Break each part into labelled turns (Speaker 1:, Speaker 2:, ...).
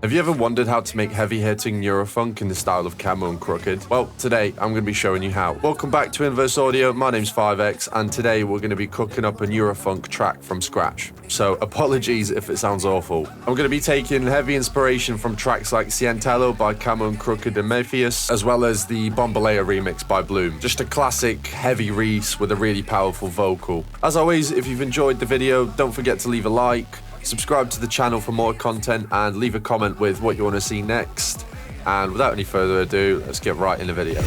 Speaker 1: Have you ever wondered how to make heavy-hitting Neurofunk in the style of CAMO KROOKED? Well, today I'm going to be showing you how. Welcome back to Inverse Audio, my name's 5X, and today we're going to be cooking up a Neurofunk track from scratch. So apologies if it sounds awful. I'm going to be taking heavy inspiration from tracks like Cientello by CAMO KROOKED and Maypheus, as well as the Bombalea remix by Bloom. Just a classic heavy Reese with a really powerful vocal. As always, if you've enjoyed the video, don't forget to leave a like, subscribe to the channel for more content, and leave a comment with what you want to see next. And without any further ado, let's get right in the video.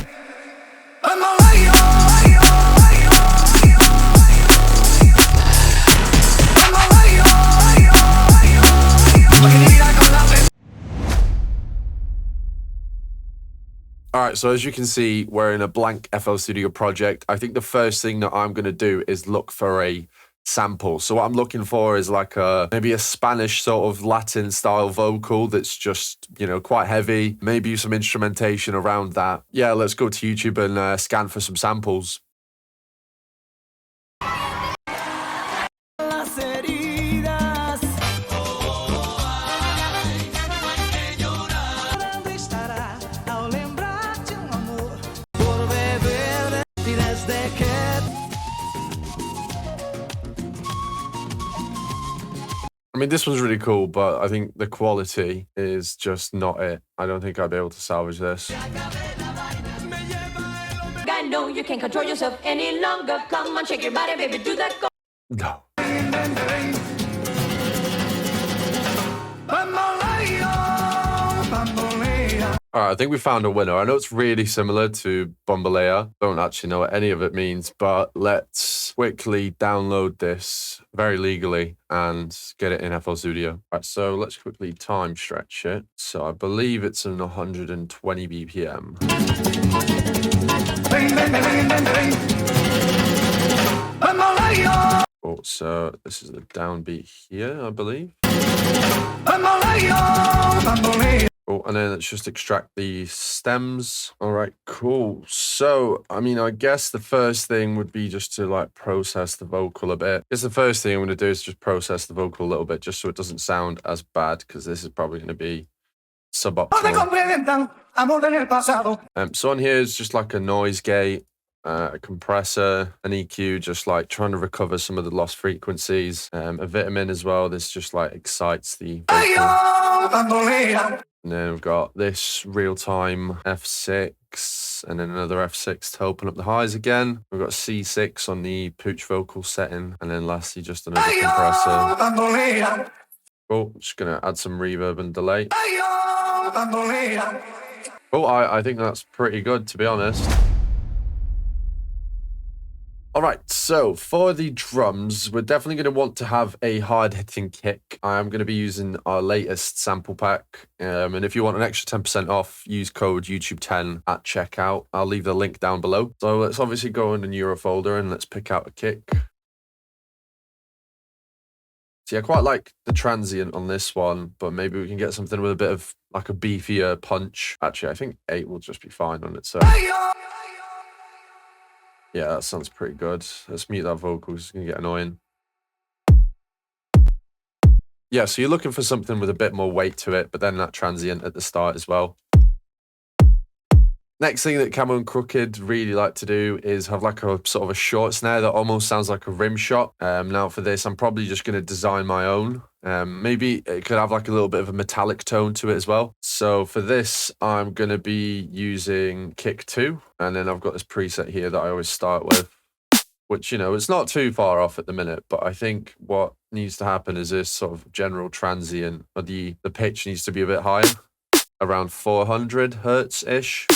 Speaker 1: Alright, so as you can see, we're in a blank FL Studio project. I think the first thing that I'm going to do is look for a sample. So what I'm looking for is like maybe a Spanish sort of Latin style vocal that's just, you know, quite heavy. Maybe some instrumentation around that. Yeah, let's go to YouTube and scan for some samples. I mean, this one's really cool, but I think the quality is just not it. I don't think I'd be able to salvage this.
Speaker 2: I know you can't control yourself any longer. Come on, shake your body, baby, do that.
Speaker 1: No. Alright, I think we found a winner. I know it's really similar to Bombalea. Don't actually know what any of it means, but let's quickly download this very legally and get it in FL Studio. Right, so let's quickly time stretch it. So I believe it's an 120 BPM. Oh, so this is the downbeat here, I believe. Oh, and then let's just extract the stems. All right, cool. So, I mean, I guess the first thing would be just to like process the vocal a bit. I guess the first thing I'm going to do is just process the vocal a little bit, just so it doesn't sound as bad, because this is probably going to be suboptimal. So on here is just like a noise gate, a compressor, an EQ, just like trying to recover some of the lost frequencies. A vitamin as well. This just like excites the vocal. And then we've got this real-time F6, and then another F6 to open up the highs again. We've got C6 on the pooch vocal setting, and then lastly just another compressor. Oh, just gonna add some reverb and delay. Oh, I think that's pretty good, to be honest. All right, so for the drums, we're definitely going to want to have a hard-hitting kick. I'm going to be using our latest sample pack, and if you want an extra 10% off, use code YouTube10 at checkout. I'll leave the link down below. So let's obviously go in the Neuro folder and let's pick out a kick. See, I quite like the transient on this one, but maybe we can get something with a bit of like a beefier punch. Actually, I think 8 will just be fine on its own. Yeah, that sounds pretty good. Let's mute that vocal, it's going to get annoying. Yeah, so you're looking for something with a bit more weight to it, but then that transient at the start as well. Next thing that CAMO KROOKED really like to do is have like a sort of a short snare that almost sounds like a rim shot. Now for this, I'm probably just going to design my own. Maybe it could have like a little bit of a metallic tone to it as well. So for this, I'm going to be using kick 2. And then I've got this preset here that I always start with, which, you know, it's not too far off at the minute, but I think what needs to happen is this sort of general transient, or the pitch needs to be a bit higher, around 400 hertz-ish.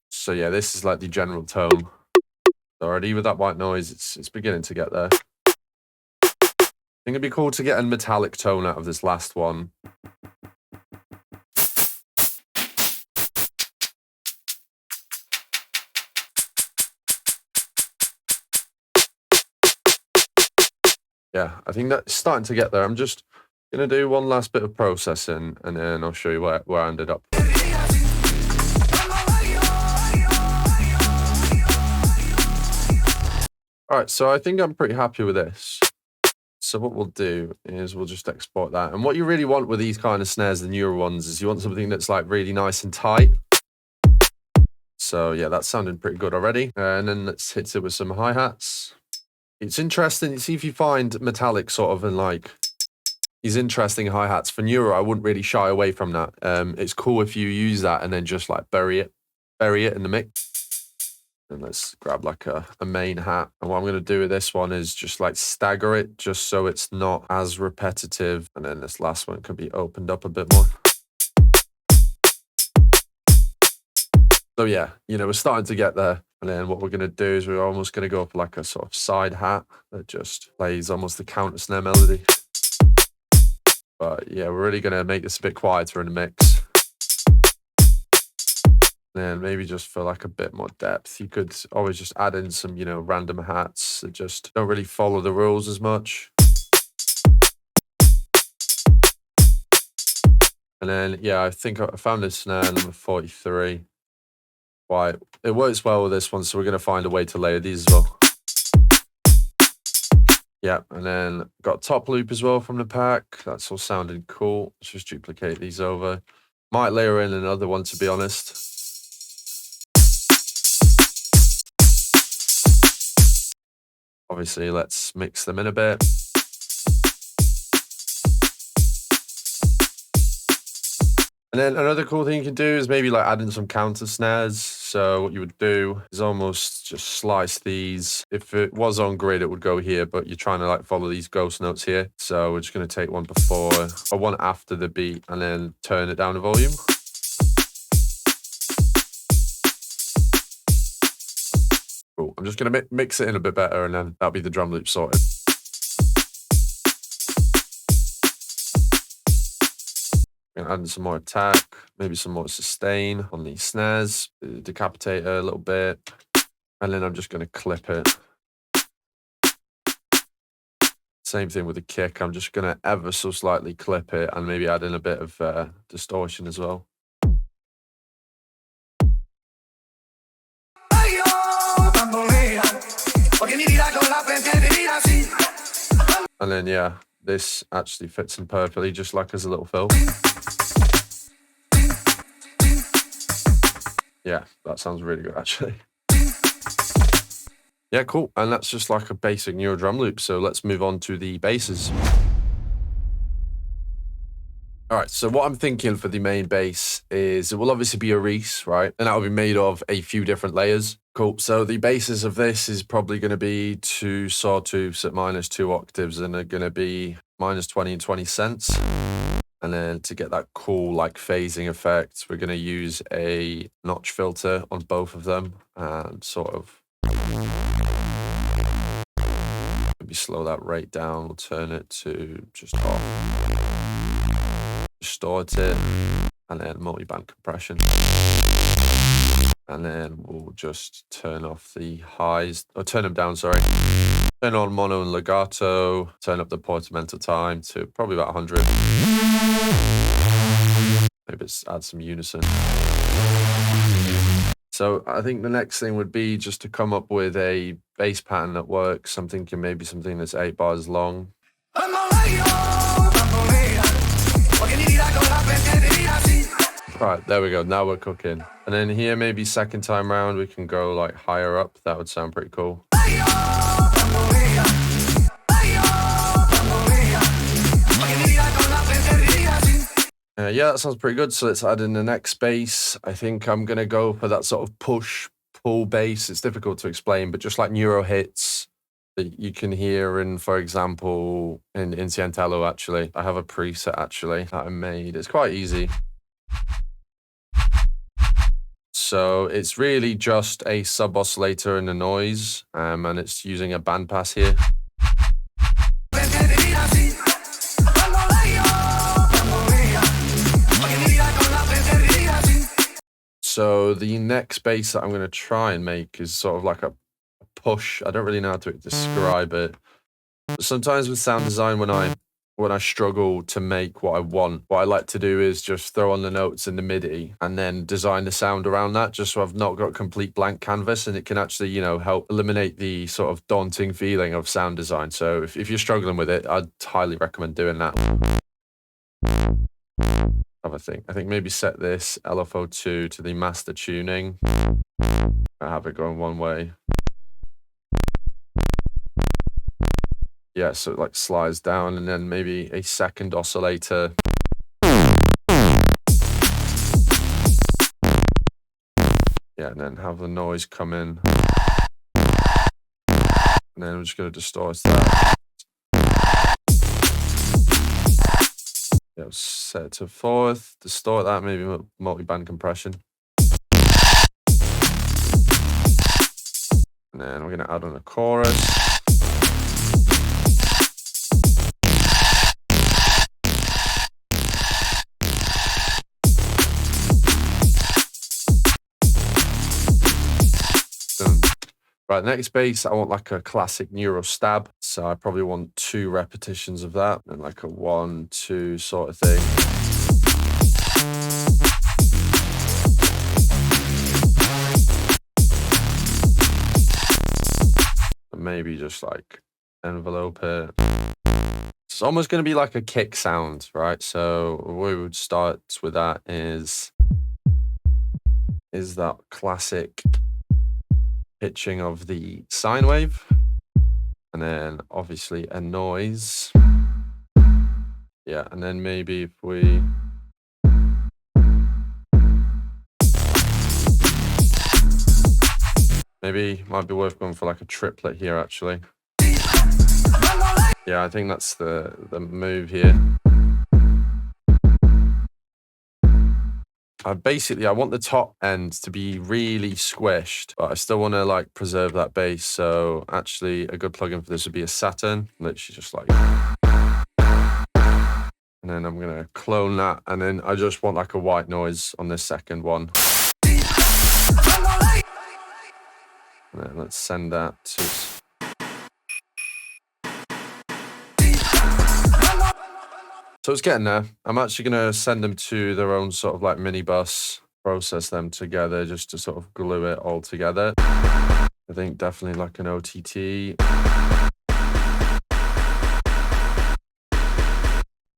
Speaker 1: So yeah, this is like the general tone. Already with that white noise, it's beginning to get there. I think it'd be cool to get a metallic tone out of this last one. Yeah, I think that's starting to get there. I'm just going to do one last bit of processing, and then I'll show you where I ended up. All right, so I think I'm pretty happy with this. So what we'll do is we'll just export that. And what you really want with these kind of snares, the newer ones, is you want something that's like really nice and tight. So yeah, that's sounding pretty good already. And then let's hit it with some hi-hats. It's interesting. See if you find metallic sort of and like these interesting hi-hats. For neuro, I wouldn't really shy away from that. It's cool if you use that and then just like bury it in the mix. And let's grab like a main hat. And what I'm going to do with this one is just like stagger it just so it's not as repetitive. And then this last one can be opened up a bit more. So yeah, you know, we're starting to get there. And then what we're going to do is we're almost going to go for like a sort of side hat that just plays almost the counter snare melody. But yeah, we're really going to make this a bit quieter in the mix. And maybe just for like a bit more depth, you could always just add in some, you know, random hats that just don't really follow the rules as much. And then, yeah, I think I found this snare number 43. Why? It works well with this one, so we're going to find a way to layer these as well. Yeah, and then got top loop as well from the pack. That's all sounding cool. Let's just duplicate these over. Might layer in another one, to be honest. Obviously, let's mix them in a bit. And then another cool thing you can do is maybe like add in some counter snares. So what you would do is almost just slice these. If it was on grid, it would go here, but you're trying to like follow these ghost notes here. So we're just going to take one before or one after the beat and then turn it down the volume. Cool. I'm just going to mix it in a bit better and then that'll be the drum loop sorted. Gonna add in some more attack, maybe some more sustain on these snares, decapitator a little bit, and then I'm just going to clip it. Same thing with the kick. I'm just going to ever so slightly clip it and maybe add in a bit of distortion as well. And then, yeah, this actually fits in perfectly, just like as a little fill. Yeah, that sounds really good, actually. Yeah, cool. And that's just like a basic neuro drum loop. So let's move on to the basses. All right, so what I'm thinking for the main bass is it will obviously be a Reese, right? And that will be made of a few different layers. Cool. So the basis of this is probably going to be 2 sawtooths at -2 octaves, and they're going to be -20 and 20 cents. And then to get that cool like phasing effect, we're going to use a notch filter on both of them and sort of maybe slow that rate down. We'll turn it to just off. Distort it, and then multi-band compression. And then we'll just turn off the highs, or turn them down, sorry. Turn on mono and legato, turn up the portamento time to probably about 100. Maybe let's add some unison. So I think the next thing would be just to come up with a bass pattern that works. I'm thinking maybe something that's 8 bars long. Right, there we go. Now we're cooking. And then here, maybe second time round, we can go like higher up. That would sound pretty cool. Yeah, that sounds pretty good. So let's add in the next bass. I think I'm going to go for that sort of push-pull bass. It's difficult to explain, but just like neuro hits that you can hear in, for example, in Incientello, actually. I have a preset, actually, that I made. It's quite easy. So it's really just a sub-oscillator and a noise, and it's using a bandpass here. So the next bass that I'm going to try and make is sort of like a push. I don't really know how to describe it. But sometimes with sound design, when I when I struggle to make what I want, what I like to do is just throw on the notes in the MIDI and then design the sound around that, just so I've not got complete blank canvas, and it can actually, you know, help eliminate the sort of daunting feeling of sound design. So if you're struggling with it, I'd highly recommend doing that. I think maybe set this LFO2 to the master tuning. I have it going one way. Yeah, so it like slides down, and then maybe a second oscillator. Yeah, and then have the noise come in. And then we're just going to distort that. Yeah, set it to 4th, distort that, maybe multi-band compression. And then we're going to add on a chorus. Right, next bass, I want like a classic neuro stab. So I probably want 2 repetitions of that and like a 1, 2 sort of thing. And maybe just like envelope it. It's almost going to be like a kick sound, right? So the way we would start with that is that classic pitching of the sine wave, and then obviously a noise. Yeah, and then maybe if we might be worth going for like a triplet here actually. Yeah, I think that's the move here. I want the top end to be really squished, but I still want to like preserve that bass. So actually a good plugin for this would be a Saturn, literally just like, and then I'm going to clone that. And then I just want like a white noise on this second one. And then let's send that to... So it's getting there. I'm actually going to send them to their own sort of like mini bus, process them together just to sort of glue it all together. I think definitely like an OTT.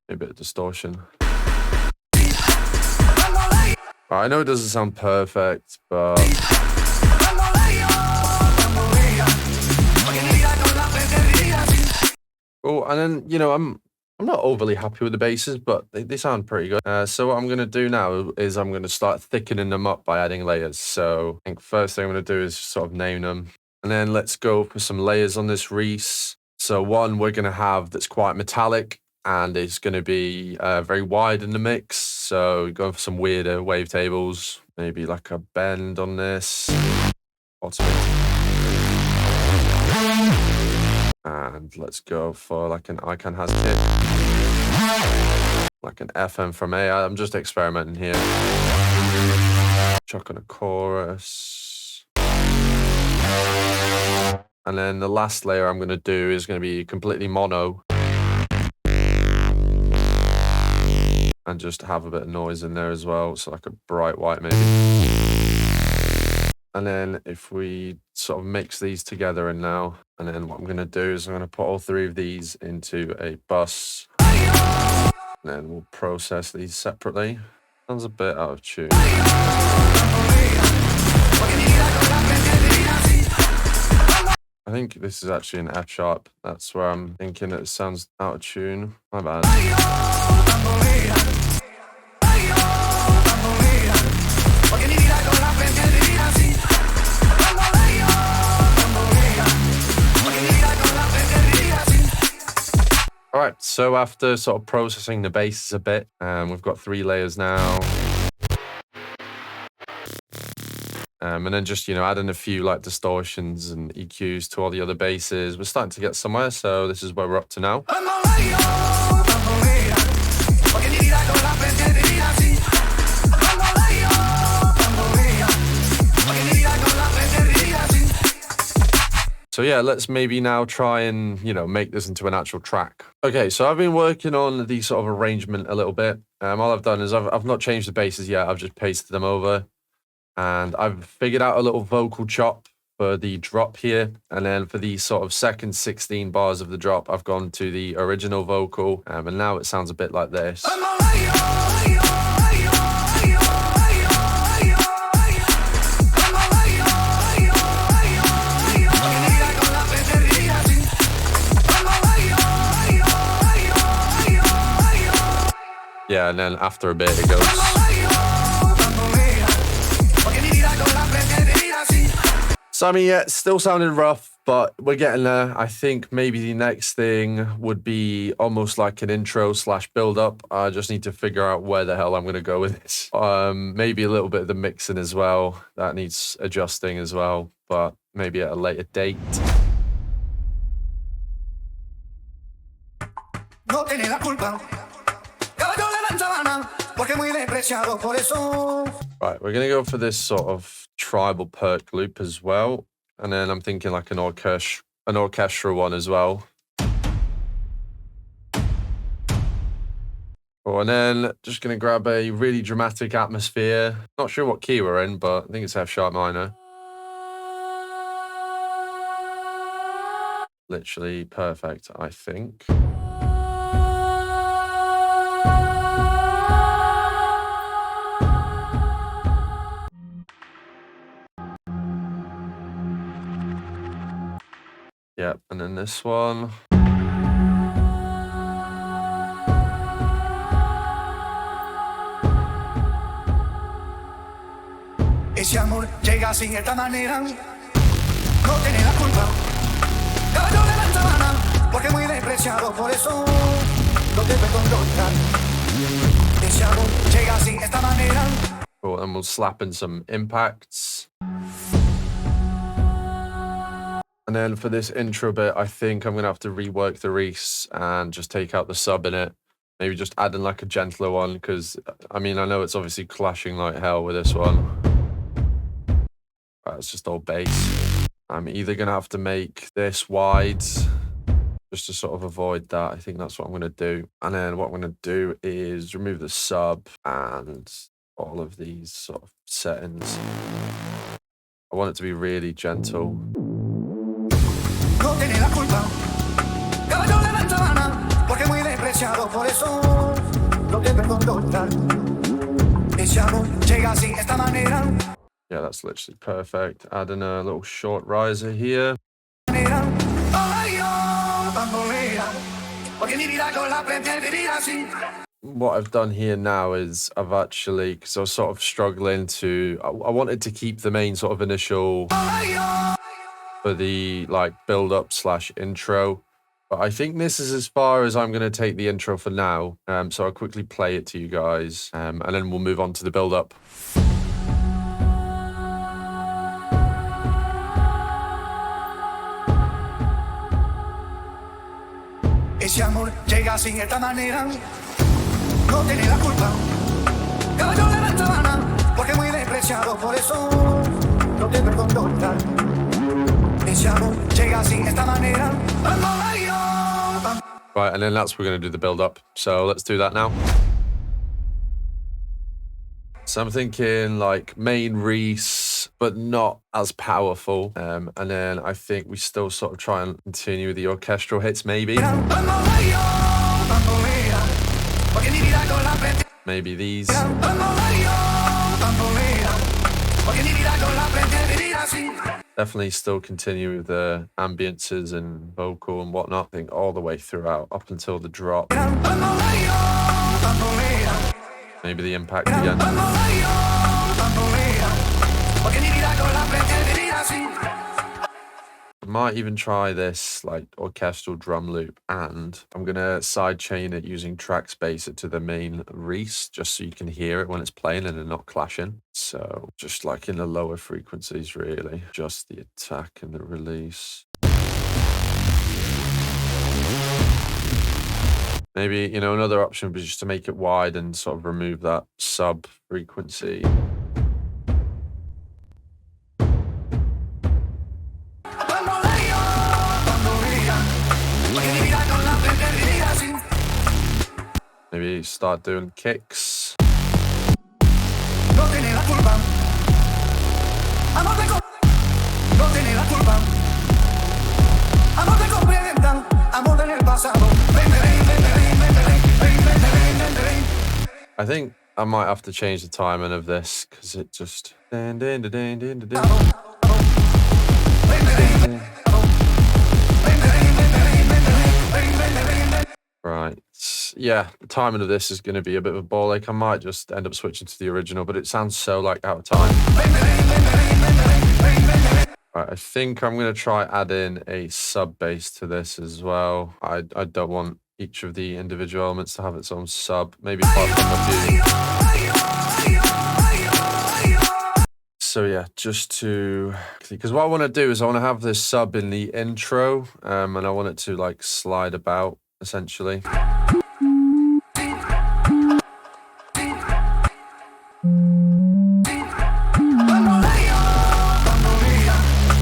Speaker 1: A bit of distortion. I know it doesn't sound perfect, but... Oh, and then, you know, I'm not overly happy with the basses, but they sound pretty good. So what I'm going to do now is I'm going to start thickening them up by adding layers. So I think first thing I'm going to do is sort of name them. And then let's go for some layers on this Reese. So one we're going to have that's quite metallic, and it's going to be very wide in the mix. So going for some weirder wavetables, maybe like a bend on this. And let's go for like an Icon has kick. Like an FM from A. I'm just experimenting here. Chuck on a chorus. And then the last layer I'm going to do is going to be completely mono. And just have a bit of noise in there as well. So like a bright white maybe. And then if we sort of mix these together and now, and then what I'm going to do is I'm going to put all 3 of these into a bus. And then we'll process these separately. Sounds a bit out of tune. I think this is actually an F sharp. That's where I'm thinking it sounds out of tune. My bad. All right, so after sort of processing the basses a bit, we've got 3 layers now. And then just, you know, adding a few like distortions and EQs to all the other basses. We're starting to get somewhere, so this is where we're up to now. So yeah, let's maybe now try and, you know, make this into an actual track. Okay, so I've been working on the sort of arrangement a little bit. All I've done is I've not changed the basses yet. I've just pasted them over. And I've figured out a little vocal chop for the drop here. And then for the sort of second 16 bars of the drop, I've gone to the original vocal. And now it sounds a bit like this. Yeah, and then after a bit it goes. So I mean, yeah, it's still sounding rough, but we're getting there. I think maybe the next thing would be almost like an intro / build up. I just need to figure out where the hell I'm going to go with this. Maybe a little bit of the mixing as well. That needs adjusting as well, but maybe at a later date. No tiene la culpa. Right, we're going to go for this sort of tribal perk loop as well. And then I'm thinking like an orchestral one as well. Oh, and then just going to grab a really dramatic atmosphere. Not sure what key we're in, but I think it's F sharp minor. Literally perfect, I think. Yep, and then this one. Ese amor llega sin esta manera. No tiene la culpa. Caballo de la sabana, porque muy despreciado, por eso no te perdono. Ese amor llega sin esta manera. Cool, and we'll slap in some impacts. And then for this intro bit, I think I'm going to have to rework the Reese and just take out the sub in it. Maybe just add in like a gentler one, because, I mean, I know it's obviously clashing like hell with this one. Right, it's just all bass. I'm either going to have to make this wide just to sort of avoid that. I think that's what I'm going to do. And then what I'm going to do is remove the sub and all of these sort of settings. I want it to be really gentle. No tiene la culpa. Caballo de la sabana, porque muy despreciado, por eso no te perdono. Ese amor llega así, esta manera. Yeah, that's literally perfect. Adding a little short riser here. What I've done here now is I've actually, because I was sort of struggling to, I wanted to keep the main sort of initial for the like build up / intro, but I think this is as far as I'm going to take the intro for now. So I'll quickly play it to you guys, and then we'll move on to the build up. Ese amor llega sin esta manera. No tiene la culpa. Caballo de la sabana, porque muy despreciado, por eso no te perdono. Right, and then that's we're going to do the build up. So let's do that now. So I'm thinking like main Reese, but not as powerful. And then I think we still sort of try and continue with the orchestral hits maybe. Maybe these. Definitely still continue with the ambiences and vocal and whatnot. I think all the way throughout up until the drop. Maybe the impact again. I might even try this like orchestral drum loop, and I'm gonna sidechain it using track spacer to the main Reese, just so you can hear it when it's playing and they're not clashing. So just like in the lower frequencies, really, just the attack and the release. Maybe, you know, another option would be just to make it wide and sort of remove that sub frequency. actually start doing kicks.
Speaker 3: No tiene la culpa. Amor de no tiene la culpa. Amor de complementan. Amor en el pasado.
Speaker 1: I think I might have to change the timing of this because it just. Right. Yeah, the timing of this is going to be a bit of a ball ache. I might just end up switching to the original, but it sounds so like out of time. Right, I think I'm going to try add in a sub bass to this as well. I don't want each of the individual elements to have its own sub. Maybe apart from a few. So yeah, just to, because what I want to do is I want to have this sub in the intro, and I want it to like slide about essentially.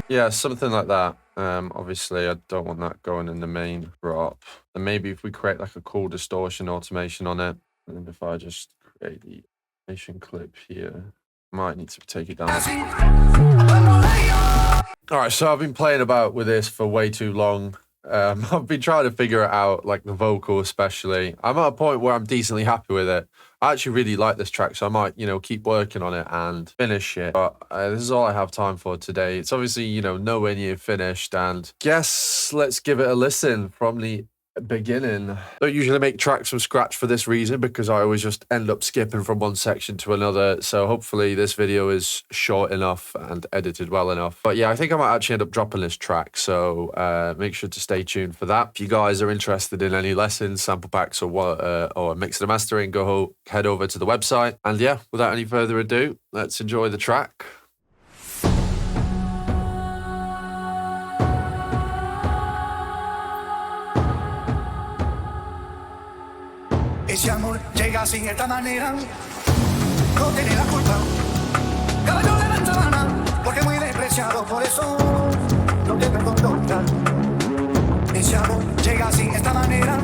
Speaker 1: Yeah, something like that. Obviously, I don't want that going in the main drop. And maybe if we create like a cool distortion automation on it, and if I just create the automation clip here, might need to take it down. All right, so I've been playing about with this for way too long. I've been trying to figure it out, like the vocal especially. I'm at a point where I'm decently happy with it. I actually really like this track, so I might, keep working on it and finish it. But this is all I have time for today. It's obviously, nowhere near finished, and guess let's give it a listen from the beginning. Don't usually make tracks from scratch for this reason, because I always just end up skipping from one section to another. So hopefully this video is short enough and edited well enough. But yeah, I think I might actually end up dropping this track, so make sure to stay tuned for that. If you guys are interested in any lessons, sample packs, or mixing and mastering, head over to the website. And yeah, without any further ado, let's enjoy the track.
Speaker 3: Ese amor llega sin esta manera, no tiene la culpa. Caballo de la sabana, porque muy despreciado, por eso no te perdono. Ese amor llega sin esta manera.